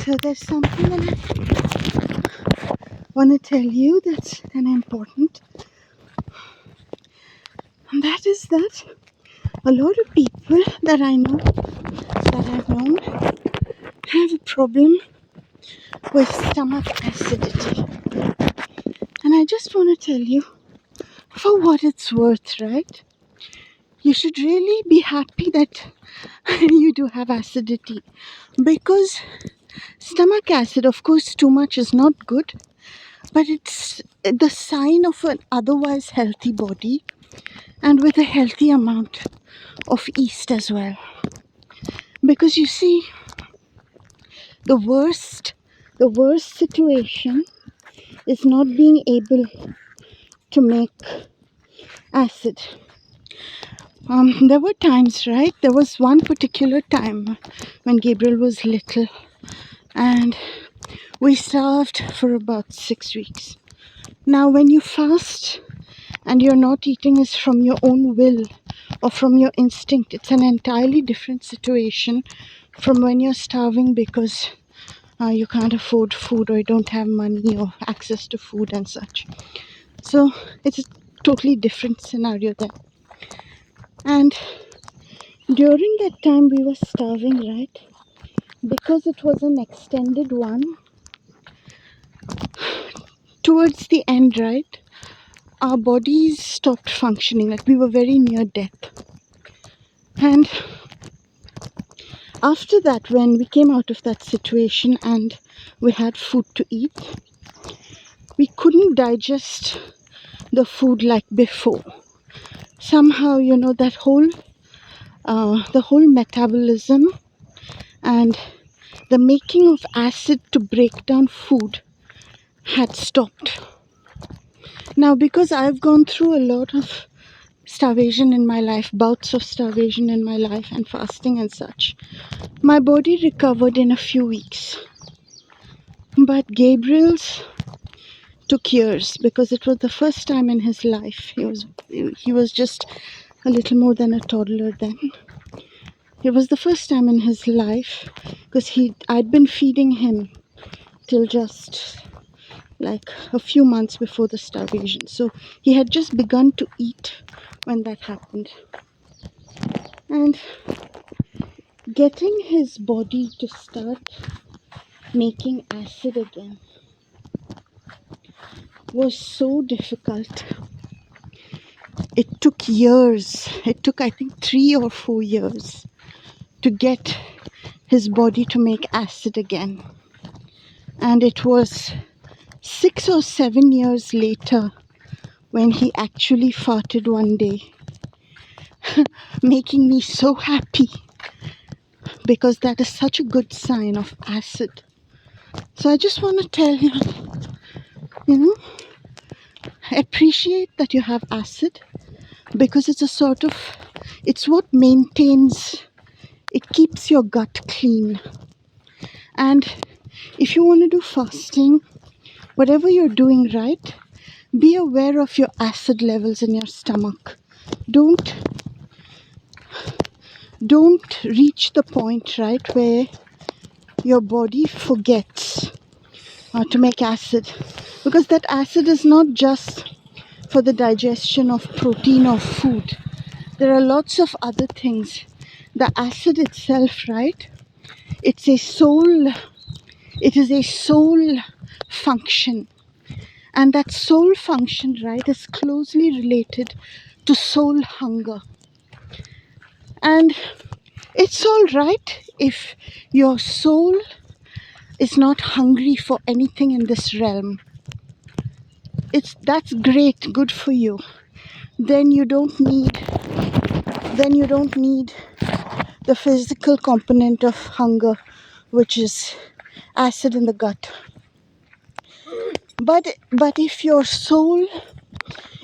So there's something that I want to tell you that's kind of important. And that is that a lot of people that I know, that I've known, have a problem with stomach acidity. And I just want to tell you, for what it's worth, right? You should really be happy that you do have acidity, because stomach acid, of course, too much is not good, but it's the sign of an otherwise healthy body and with a healthy amount of yeast as well. Because you see, the worst situation is not being able to make acid. There were times, right? There was one particular time when Gabriel was little, and we starved for about 6 weeks. Now, when you fast and you're not eating is from your own will or from your instinct, it's an entirely different situation from when you're starving because you can't afford food or you don't have money or access to food and such. So it's a totally different scenario there. And during that time we were starving, right? Because it was an extended one, towards the end, right, our bodies stopped functioning, like we were very near death. And after that, when we came out of that situation and we had food to eat, we couldn't digest the food like before. Somehow, that the whole metabolism and the making of acid to break down food had stopped. Now, because I've gone through a lot of starvation in my life, bouts of starvation in my life and fasting and such, my body recovered in a few weeks. But Gabriel's took years, because it was the first time in his life. He was just a little more than a toddler then. It was the first time in his life, because I'd been feeding him till just like a few months before the starvation. So he had just begun to eat when that happened. And getting his body to start making acid again was so difficult. It took years. It took, I think, 3 or 4 years to get his body to make acid again. And it was 6 or 7 years later when he actually farted one day, making me so happy, because that is such a good sign of acid. So I just want to tell you, appreciate that you have acid, because it's what maintains, it keeps your gut clean. And if you want to do fasting, whatever you're doing, right, be aware of your acid levels in your stomach. Don't reach the point, right, where your body forgets to make acid, because that acid is not just for the digestion of protein or food. There are lots of other things. The acid itself, right, it is a soul function, and that soul function, right, is closely related to soul hunger. And it's all right if your soul is not hungry for anything in this realm. That's great, good for you. Then you don't need the physical component of hunger, which is acid in the gut. But if your soul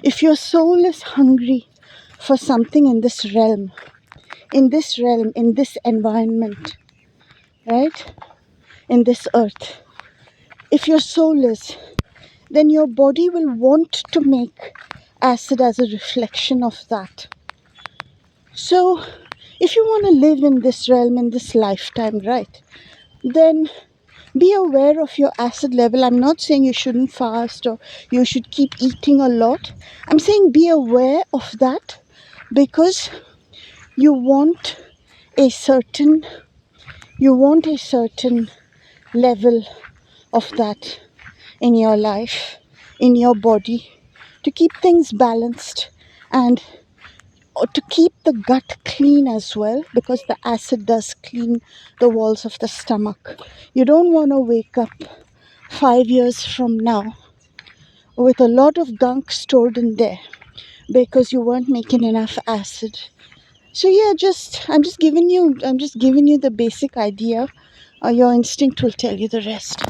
is hungry for something in this realm, in this environment, right, in this earth, if your soul is, then your body will want to make acid as a reflection of that. So if you want to live in this realm, in this lifetime, right, then be aware of your acid level. I'm not saying you shouldn't fast or you should keep eating a lot. I'm saying be aware of that, because you want a certain you want a certain level of that in your life, in your body, to keep things balanced, and to keep the gut clean as well, because the acid does clean the walls of the stomach. You don't want to wake up 5 years from now with a lot of gunk stored in there because you weren't making enough acid. So yeah, I'm just giving you the basic idea. Your instinct will tell you the rest.